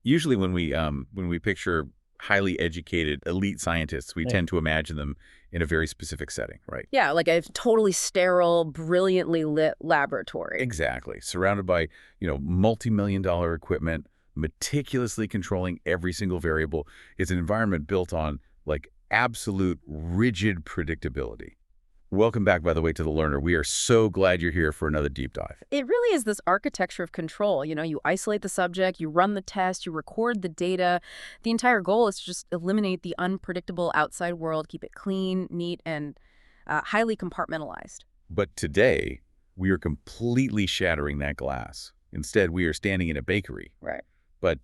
Usually when we picture highly educated elite scientists, we tend to imagine them in a very specific setting, right? Yeah, like a totally sterile, brilliantly lit laboratory. Exactly. Surrounded by, multi-million-dollar equipment, meticulously controlling every single variable. It's an environment built on, like, absolute rigid predictability. Welcome back, by the way, to The Learner. We are so glad you're here for another deep dive. It really is this architecture of control. You isolate the subject, you run the test, you record the data. The entire goal is to just eliminate the unpredictable outside world, keep it clean, neat, and highly compartmentalized. But today, we are completely shattering that glass. Instead, we are standing in a bakery. Right. But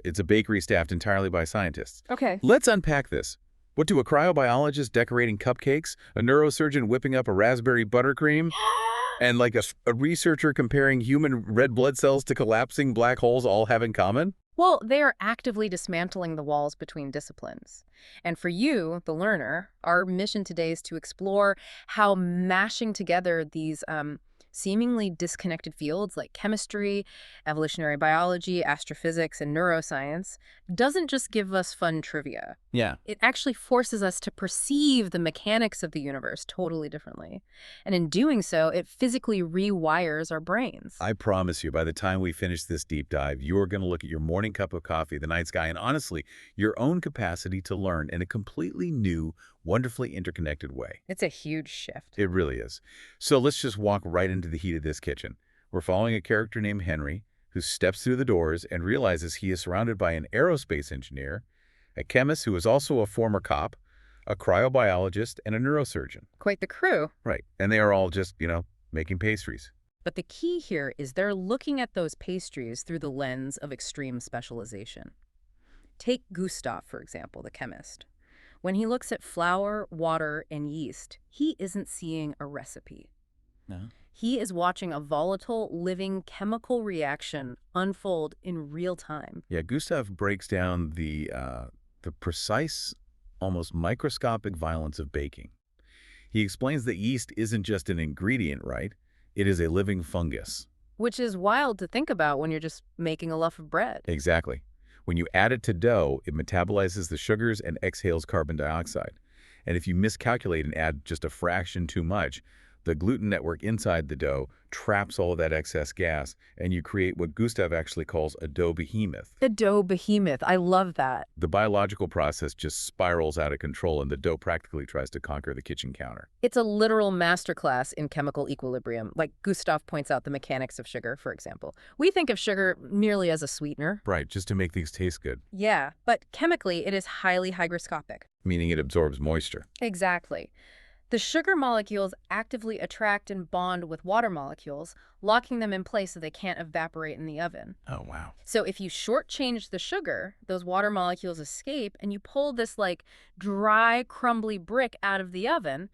it's a bakery staffed entirely by scientists. Okay. Let's unpack this. What do a cryobiologist decorating cupcakes, a neurosurgeon whipping up a raspberry buttercream, and like a researcher comparing human red blood cells to collapsing black holes all have in common? Well, they are actively dismantling the walls between disciplines. And for you, the learner, our mission today is to explore how mashing together these seemingly disconnected fields like chemistry, evolutionary biology, astrophysics, and neuroscience doesn't just give us fun trivia. Yeah. It actually forces us to perceive the mechanics of the universe totally differently. And in doing so, it physically rewires our brains. I promise you, by the time we finish this deep dive, you're going to look at your morning cup of coffee, the night sky, and honestly, your own capacity to learn in a completely new, wonderfully interconnected way. It's a huge shift. It really is. So let's just walk right into the heat of this kitchen. We're following a character named Henry, who steps through the doors and realizes he is surrounded by an aerospace engineer, a chemist who is also a former cop, a cryobiologist, and a neurosurgeon. Quite the crew. Right. And they are all just, making pastries. But the key here is they're looking at those pastries through the lens of extreme specialization. Take Gustav, for example, the chemist. When he looks at flour, water, and yeast, he isn't seeing a recipe. No. He is watching a volatile, living chemical reaction unfold in real time. Yeah, Gustav breaks down the precise, almost microscopic violence of baking. He explains that yeast isn't just an ingredient, right? It is a living fungus. Which is wild to think about when you're just making a loaf of bread. Exactly. When you add it to dough, it metabolizes the sugars and exhales carbon dioxide. And if you miscalculate and add just a fraction too much, the gluten network inside the dough traps all of that excess gas, and you create what Gustav actually calls a dough behemoth. A dough behemoth. I love that. The biological process just spirals out of control, and the dough practically tries to conquer the kitchen counter. It's a literal masterclass in chemical equilibrium. Like Gustav points out the mechanics of sugar, for example. We think of sugar merely as a sweetener. Right, just to make things taste good. Yeah, but chemically it is highly hygroscopic. Meaning it absorbs moisture. Exactly. The sugar molecules actively attract and bond with water molecules, locking them in place so they can't evaporate in the oven. Oh, wow. So if you shortchange the sugar, those water molecules escape and you pull this like dry, crumbly brick out of the oven.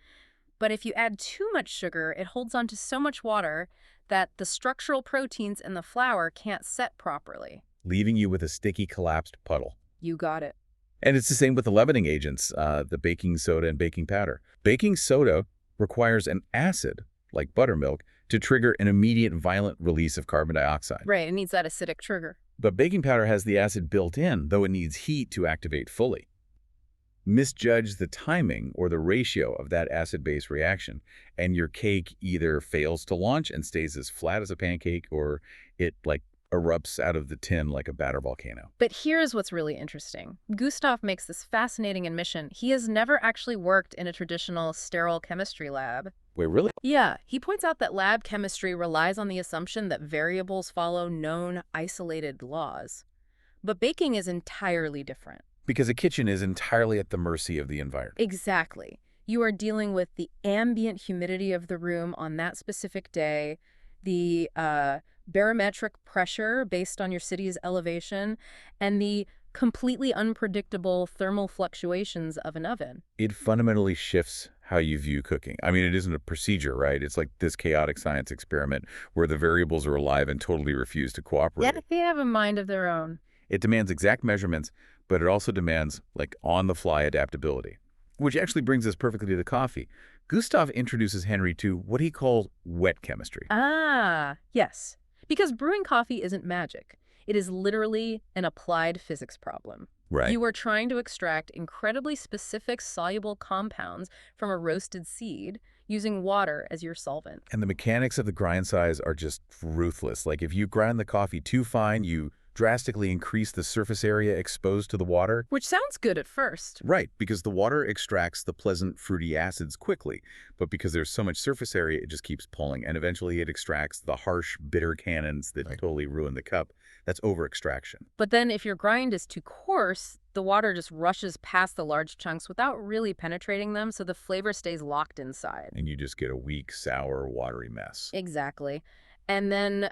But if you add too much sugar, it holds on to so much water that the structural proteins in the flour can't set properly. Leaving you with a sticky, collapsed puddle. You got it. And it's the same with the leavening agents, the baking soda and baking powder. Baking soda requires an acid, like buttermilk, to trigger an immediate violent release of carbon dioxide. Right, it needs that acidic trigger. But baking powder has the acid built in, though it needs heat to activate fully. Misjudge the timing or the ratio of that acid-base reaction, and your cake either fails to launch and stays as flat as a pancake, or it, erupts out of the tin like a batter volcano. But here's what's really interesting. Gustav makes this fascinating admission. He has never actually worked in a traditional sterile chemistry lab. Wait, really? Yeah, he points out that lab chemistry relies on the assumption that variables follow known, isolated laws. But baking is entirely different. Because a kitchen is entirely at the mercy of the environment. Exactly. You are dealing with the ambient humidity of the room on that specific day, the barometric pressure based on your city's elevation, and the completely unpredictable thermal fluctuations of an oven. It fundamentally shifts how you view cooking. I mean, it isn't a procedure, right? It's like this chaotic science experiment where the variables are alive and totally refuse to cooperate. Yeah, they have a mind of their own. It demands exact measurements, but it also demands, on-the-fly adaptability. Which actually brings us perfectly to the coffee. Gustav introduces Henry to what he calls wet chemistry. Ah, yes. Because brewing coffee isn't magic. It is literally an applied physics problem. Right. You are trying to extract incredibly specific soluble compounds from a roasted seed using water as your solvent. And the mechanics of the grind size are just ruthless. Like if you grind the coffee too fine, you drastically increase the surface area exposed to the water. Which sounds good at first. Right, because the water extracts the pleasant fruity acids quickly, but because there's so much surface area, it just keeps pulling, and eventually it extracts the harsh, bitter cannons that totally ruin the cup. That's over-extraction. But then if your grind is too coarse, the water just rushes past the large chunks without really penetrating them, so the flavor stays locked inside. And you just get a weak, sour, watery mess. Exactly. And then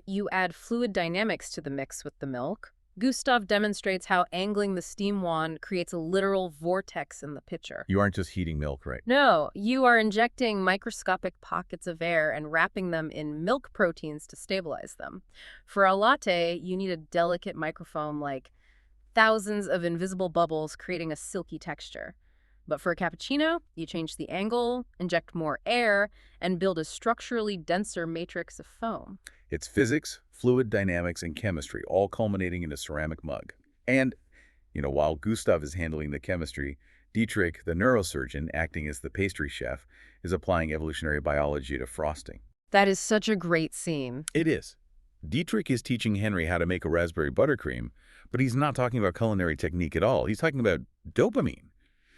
you add fluid dynamics to the mix with the milk. Gustav demonstrates how angling the steam wand creates a literal vortex in the pitcher. You aren't just heating milk, right? No, you are injecting microscopic pockets of air and wrapping them in milk proteins to stabilize them. For a latte, you need a delicate microfoam like thousands of invisible bubbles creating a silky texture. But for a cappuccino, you change the angle, inject more air, and build a structurally denser matrix of foam. It's physics, fluid dynamics, and chemistry, all culminating in a ceramic mug. And, while Gustav is handling the chemistry, Dietrich, the neurosurgeon, acting as the pastry chef, is applying evolutionary biology to frosting. That is such a great scene. It is. Dietrich is teaching Henry how to make a raspberry buttercream, but he's not talking about culinary technique at all. He's talking about dopamine.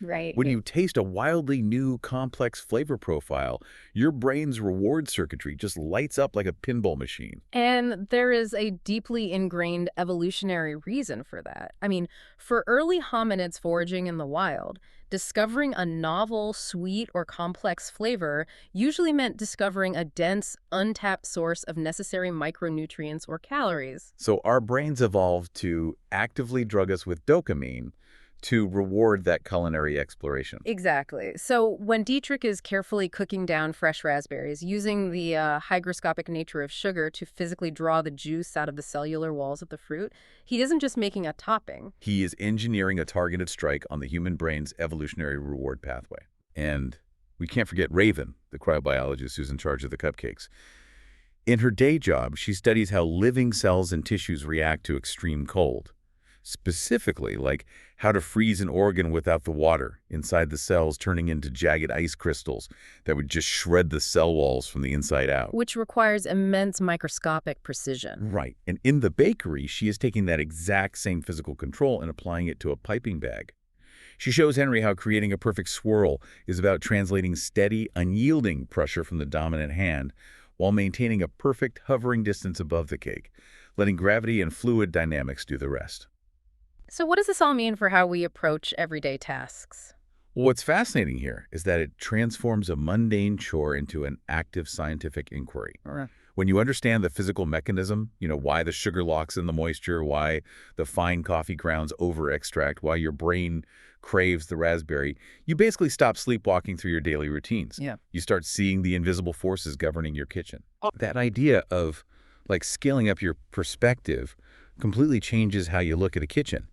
Right. When you taste a wildly new, complex flavor profile, your brain's reward circuitry just lights up like a pinball machine. And there is a deeply ingrained evolutionary reason for that. I mean, for early hominids foraging in the wild, discovering a novel, sweet, or complex flavor usually meant discovering a dense, untapped source of necessary micronutrients or calories. So our brains evolved to actively drug us with dopamine to reward that culinary exploration. Exactly. So when Dietrich is carefully cooking down fresh raspberries, using the hygroscopic nature of sugar to physically draw the juice out of the cellular walls of the fruit, he isn't just making a topping. He is engineering a targeted strike on the human brain's evolutionary reward pathway. And we can't forget Raven, the cryobiologist who's in charge of the cupcakes. In her day job, she studies how living cells and tissues react to extreme cold. Specifically, like how to freeze an organ without the water inside the cells turning into jagged ice crystals that would just shred the cell walls from the inside out. Which requires immense microscopic precision. Right. And in the bakery, she is taking that exact same physical control and applying it to a piping bag. She shows Henry how creating a perfect swirl is about translating steady, unyielding pressure from the dominant hand while maintaining a perfect hovering distance above the cake, letting gravity and fluid dynamics do the rest. So what does this all mean for how we approach everyday tasks? What's fascinating here is that it transforms a mundane chore into an active scientific inquiry. Right. When you understand the physical mechanism, why the sugar locks in the moisture, why the fine coffee grounds over-extract, why your brain craves the raspberry, you basically stop sleepwalking through your daily routines. Yeah. You start seeing the invisible forces governing your kitchen. That idea of scaling up your perspective completely changes how you look at a kitchen.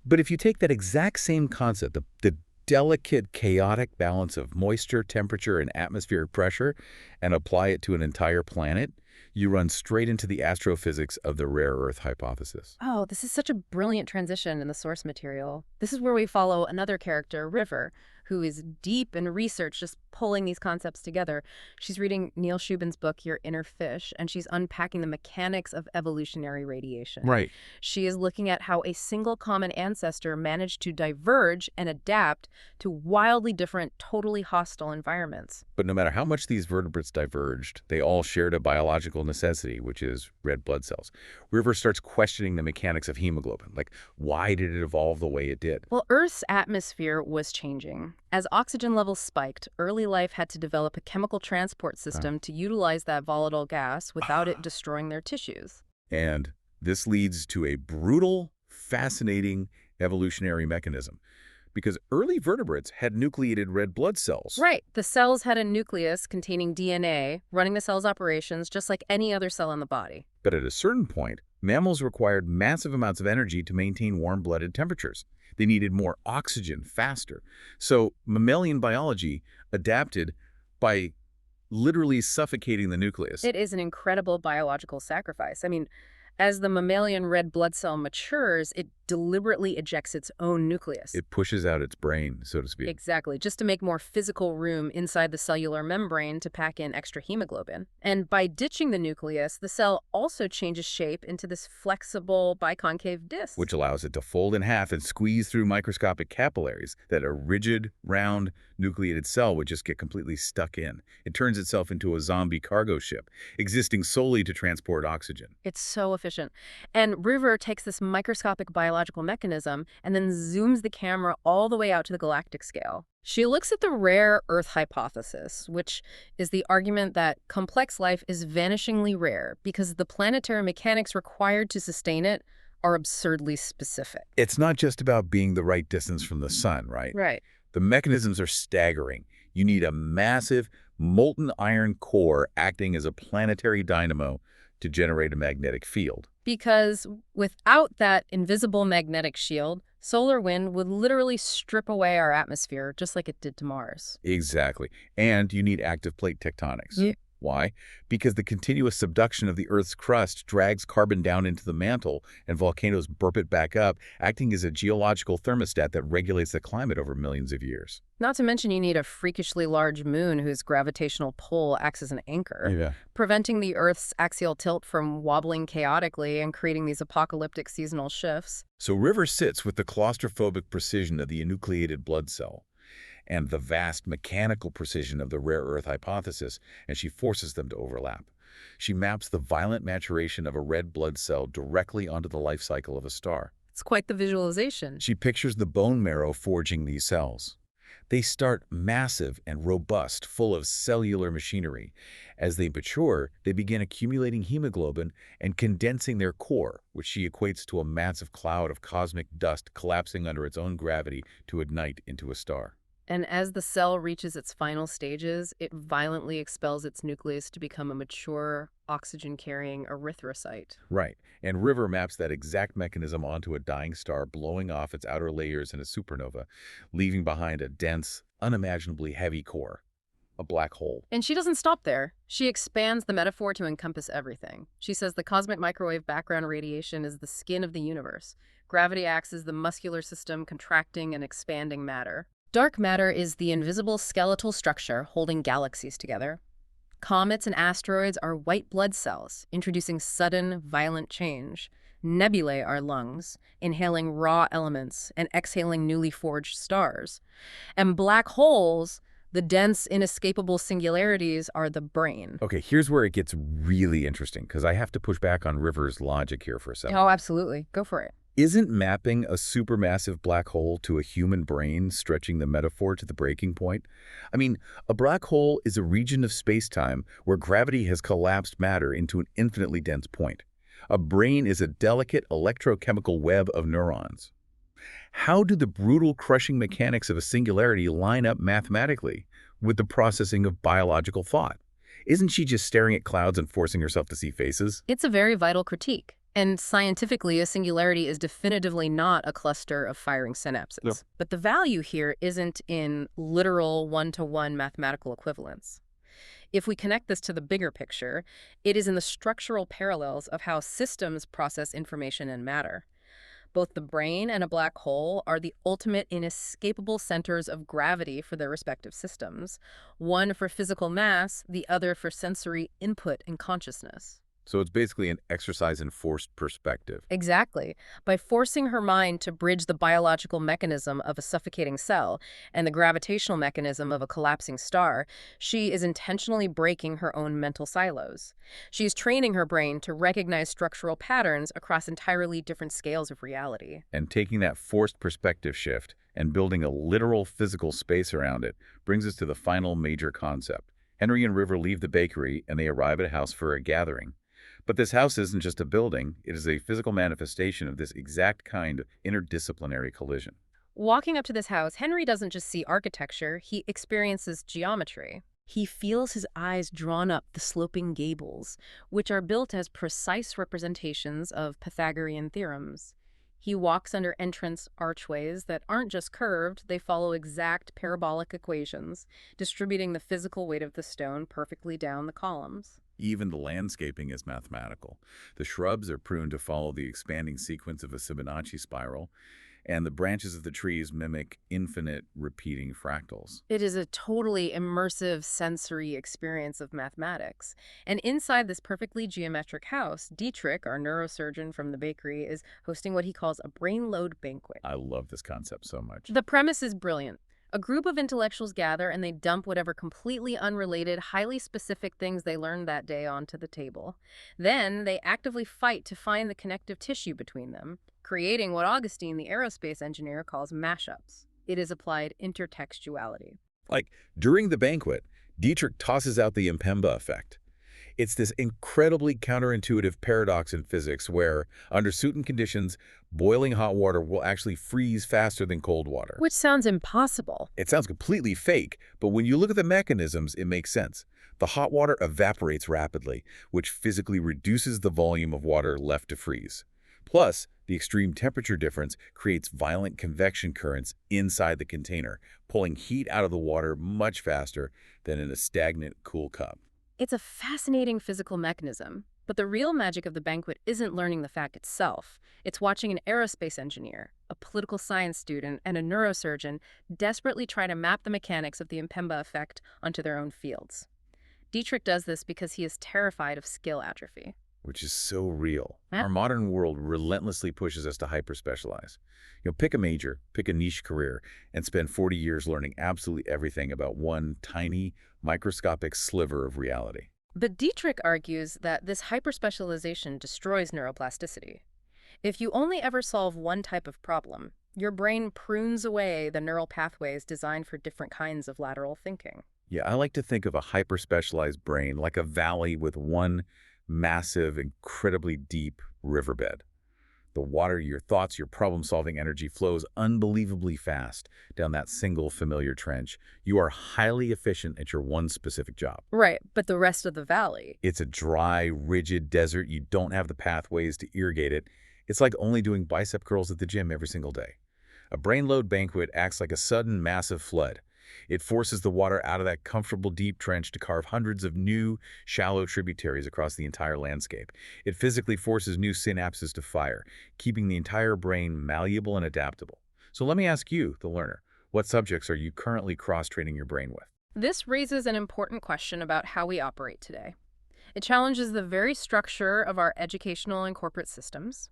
But if you take that exact same concept, the delicate, chaotic balance of moisture, temperature, and atmospheric pressure, and apply it to an entire planet, you run straight into the astrophysics of the rare Earth hypothesis. Oh, this is such a brilliant transition in the source material. This is where we follow another character, River, who is deep in research, just pulling these concepts together. She's reading Neil Shubin's book, Your Inner Fish, and she's unpacking the mechanics of evolutionary radiation. Right. She is looking at how a single common ancestor managed to diverge and adapt to wildly different, totally hostile environments. But no matter how much these vertebrates diverged, they all shared a biological necessity, which is red blood cells. River starts questioning the mechanics of hemoglobin. Why did it evolve the way it did? Well, Earth's atmosphere was changing. As oxygen levels spiked, early life had to develop a chemical transport system to utilize that volatile gas without it destroying their tissues. And this leads to a brutal, fascinating evolutionary mechanism. Because early vertebrates had nucleated red blood cells. Right. The cells had a nucleus containing DNA running the cell's operations just like any other cell in the body. But at a certain point, mammals required massive amounts of energy to maintain warm-blooded temperatures. They needed more oxygen faster. So mammalian biology adapted by literally suffocating the nucleus. It is an incredible biological sacrifice. I mean, As the mammalian red blood cell matures, it deliberately ejects its own nucleus. It pushes out its brain, so to speak. Exactly, just to make more physical room inside the cellular membrane to pack in extra hemoglobin. And by ditching the nucleus, the cell also changes shape into this flexible biconcave disc. Which allows it to fold in half and squeeze through microscopic capillaries that a rigid, round, nucleated cell would just get completely stuck in. It turns itself into a zombie cargo ship, existing solely to transport oxygen. It's so efficient. And River takes this microscopic biological mechanism and then zooms the camera all the way out to the galactic scale. She looks at the rare Earth hypothesis, which is the argument that complex life is vanishingly rare because the planetary mechanics required to sustain it are absurdly specific. It's not just about being the right distance from the sun, right? Right. The mechanisms are staggering. You need a massive, molten iron core acting as a planetary dynamo to generate a magnetic field. Because without that invisible magnetic shield, solar wind would literally strip away our atmosphere just like it did to Mars. Exactly. And you need active plate tectonics. Yeah. Why? Because the continuous subduction of the Earth's crust drags carbon down into the mantle, and volcanoes burp it back up, acting as a geological thermostat that regulates the climate over millions of years. Not to mention you need a freakishly large moon whose gravitational pull acts as an anchor, Yeah. preventing the Earth's axial tilt from wobbling chaotically and creating these apocalyptic seasonal shifts. So River sits with the claustrophobic precision of the enucleated blood cell and the vast mechanical precision of the rare Earth hypothesis, and she forces them to overlap. She maps the violent maturation of a red blood cell directly onto the life cycle of a star. It's quite the visualization. She pictures the bone marrow forging these cells. They start massive and robust, full of cellular machinery. As they mature, they begin accumulating hemoglobin and condensing their core, which she equates to a massive cloud of cosmic dust collapsing under its own gravity to ignite into a star. And as the cell reaches its final stages, it violently expels its nucleus to become a mature, oxygen-carrying erythrocyte. Right, and River maps that exact mechanism onto a dying star, blowing off its outer layers in a supernova, leaving behind a dense, unimaginably heavy core, a black hole. And she doesn't stop there. She expands the metaphor to encompass everything. She says the cosmic microwave background radiation is the skin of the universe. Gravity acts as the muscular system contracting and expanding matter. Dark matter is the invisible skeletal structure holding galaxies together. Comets and asteroids are white blood cells, introducing sudden, violent change. Nebulae are lungs, inhaling raw elements and exhaling newly forged stars. And black holes, the dense, inescapable singularities, are the brain. Okay, here's where it gets really interesting, because I have to push back on River's logic here for a second. Oh, absolutely. Go for it. Isn't mapping a supermassive black hole to a human brain stretching the metaphor to the breaking point? I mean, a black hole is a region of space-time where gravity has collapsed matter into an infinitely dense point. A brain is a delicate electrochemical web of neurons. How do the brutal crushing mechanics of a singularity line up mathematically with the processing of biological thought? Isn't she just staring at clouds and forcing herself to see faces? It's a very vital critique. And scientifically, a singularity is definitively not a cluster of firing synapses. No. But the value here isn't in literal one-to-one mathematical equivalence. If we connect this to the bigger picture, it is in the structural parallels of how systems process information and matter. Both the brain and a black hole are the ultimate inescapable centers of gravity for their respective systems, one for physical mass, the other for sensory input and consciousness. So it's basically an exercise in forced perspective. Exactly. By forcing her mind to bridge the biological mechanism of a suffocating cell and the gravitational mechanism of a collapsing star, she is intentionally breaking her own mental silos. She's training her brain to recognize structural patterns across entirely different scales of reality. And taking that forced perspective shift and building a literal physical space around it brings us to the final major concept. Henry and River leave the bakery and they arrive at a house for a gathering. But this house isn't just a building, it is a physical manifestation of this exact kind of interdisciplinary collision. Walking up to this house, Henry doesn't just see architecture, he experiences geometry. He feels his eyes drawn up the sloping gables, which are built as precise representations of Pythagorean theorems. He walks under entrance archways that aren't just curved, they follow exact parabolic equations, distributing the physical weight of the stone perfectly down the columns. Even the landscaping is mathematical. The shrubs are pruned to follow the expanding sequence of a Fibonacci spiral, and the branches of the trees mimic infinite repeating fractals. It is a totally immersive sensory experience of mathematics. And inside this perfectly geometric house, Dietrich, our neurosurgeon from the bakery, is hosting what he calls a Brainload Banquet. I love this concept so much. The premise is brilliant. A group of intellectuals gather and they dump whatever completely unrelated, highly specific things they learned that day onto the table. Then they actively fight to find the connective tissue between them, creating what Augustine, the aerospace engineer, calls mashups. It is applied intertextuality. Like, during the banquet, Dietrich tosses out the Mpemba effect. It's this incredibly counterintuitive paradox in physics where, under certain conditions, boiling hot water will actually freeze faster than cold water. Which sounds impossible. It sounds completely fake, but when you look at the mechanisms, it makes sense. The hot water evaporates rapidly, which physically reduces the volume of water left to freeze. Plus, the extreme temperature difference creates violent convection currents inside the container, pulling heat out of the water much faster than in a stagnant, cool cup. It's a fascinating physical mechanism, but the real magic of the banquet isn't learning the fact itself. It's watching an aerospace engineer, a political science student, and a neurosurgeon desperately try to map the mechanics of the Mpemba effect onto their own fields. Dietrich does this because he is terrified of skill atrophy. Which is so real. Yeah. Our modern world relentlessly pushes us to hyper-specialize. Pick a major, pick a niche career, and spend 40 years learning absolutely everything about one tiny, microscopic sliver of reality. But Dietrich argues that this hyperspecialization destroys neuroplasticity. If you only ever solve one type of problem, your brain prunes away the neural pathways designed for different kinds of lateral thinking. Yeah, I like to think of a hyper-specialized brain like a valley with one massive, incredibly deep riverbed. The water, your thoughts, your problem-solving energy flows unbelievably fast down that single familiar trench. You are highly efficient at your one specific job. Right, but the rest of the valley. It's a dry, rigid desert. You don't have the pathways to irrigate it. It's like only doing bicep curls at the gym every single day. A Brainload Banquet acts like a sudden, massive flood. It forces the water out of that comfortable deep trench to carve hundreds of new, shallow tributaries across the entire landscape. It physically forces new synapses to fire, keeping the entire brain malleable and adaptable. So let me ask you, the learner, what subjects are you currently cross-training your brain with? This raises an important question about how we operate today. It challenges the very structure of our educational and corporate systems.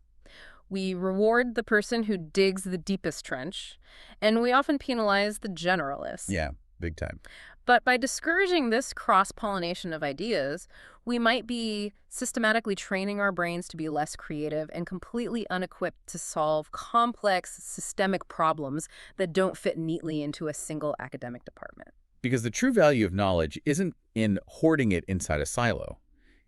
We reward the person who digs the deepest trench, and we often penalize the generalist. Yeah, big time. But by discouraging this cross-pollination of ideas, we might be systematically training our brains to be less creative and completely unequipped to solve complex systemic problems that don't fit neatly into a single academic department. Because the true value of knowledge isn't in hoarding it inside a silo.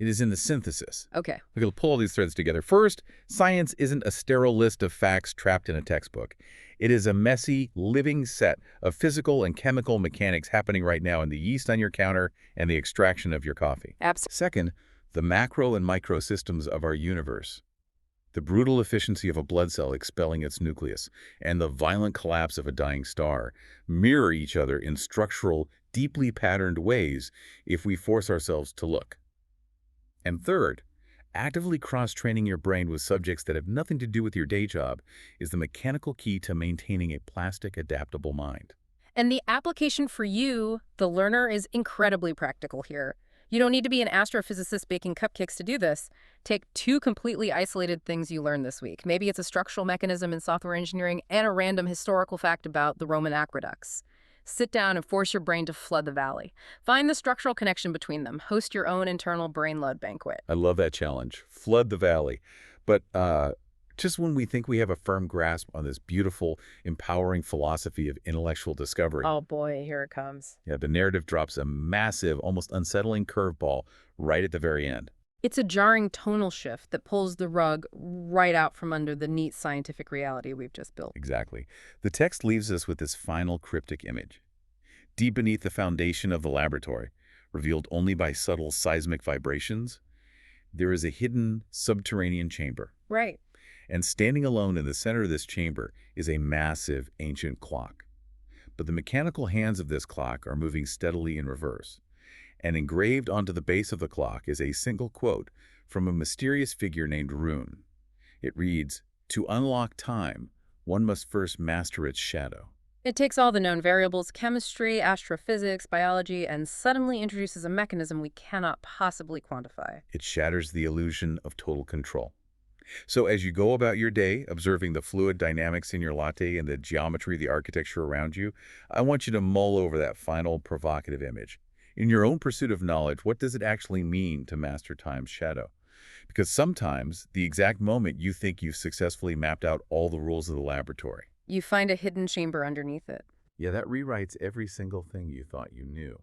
It is in the synthesis. Okay. We're going to pull all these threads together. First, science isn't a sterile list of facts trapped in a textbook. It is a messy, living set of physical and chemical mechanics happening right now in the yeast on your counter and the extraction of your coffee. Absolutely. Second, the macro and micro systems of our universe. The brutal efficiency of a blood cell expelling its nucleus and the violent collapse of a dying star mirror each other in structural, deeply patterned ways if we force ourselves to look. And third, actively cross-training your brain with subjects that have nothing to do with your day job is the mechanical key to maintaining a plastic, adaptable mind. And the application for you, the learner, is incredibly practical here. You don't need to be an astrophysicist baking cupcakes to do this. Take two completely isolated things you learned this week. Maybe it's a structural mechanism in software engineering and a random historical fact about the Roman aqueducts. Sit down and force your brain to flood the valley. Find the structural connection between them. Host your own internal Brainload Banquet. I love that challenge. Flood the valley. But just when we think we have a firm grasp on this beautiful, empowering philosophy of intellectual discovery, Oh boy, here it comes. yeah, the narrative drops a massive, almost unsettling curveball right at the very end. It's a jarring tonal shift that pulls the rug right out from under the neat scientific reality we've just built. Exactly. The text leaves us with this final cryptic image. Deep beneath the foundation of the laboratory, revealed only by subtle seismic vibrations, there is a hidden subterranean chamber. Right. And standing alone in the center of this chamber is a massive ancient clock. But the mechanical hands of this clock are moving steadily in reverse. And engraved onto the base of the clock is a single quote from a mysterious figure named Rune. It reads, "To unlock time, one must first master its shadow." It takes all the known variables, chemistry, astrophysics, biology, and suddenly introduces a mechanism we cannot possibly quantify. It shatters the illusion of total control. So as you go about your day, observing the fluid dynamics in your latte and the geometry, the architecture around you, I want you to mull over that final provocative image. In your own pursuit of knowledge, what does it actually mean to master time's shadow? Because sometimes, the exact moment you think you've successfully mapped out all the rules of the laboratory. You find a hidden chamber underneath it. Yeah, that rewrites every single thing you thought you knew.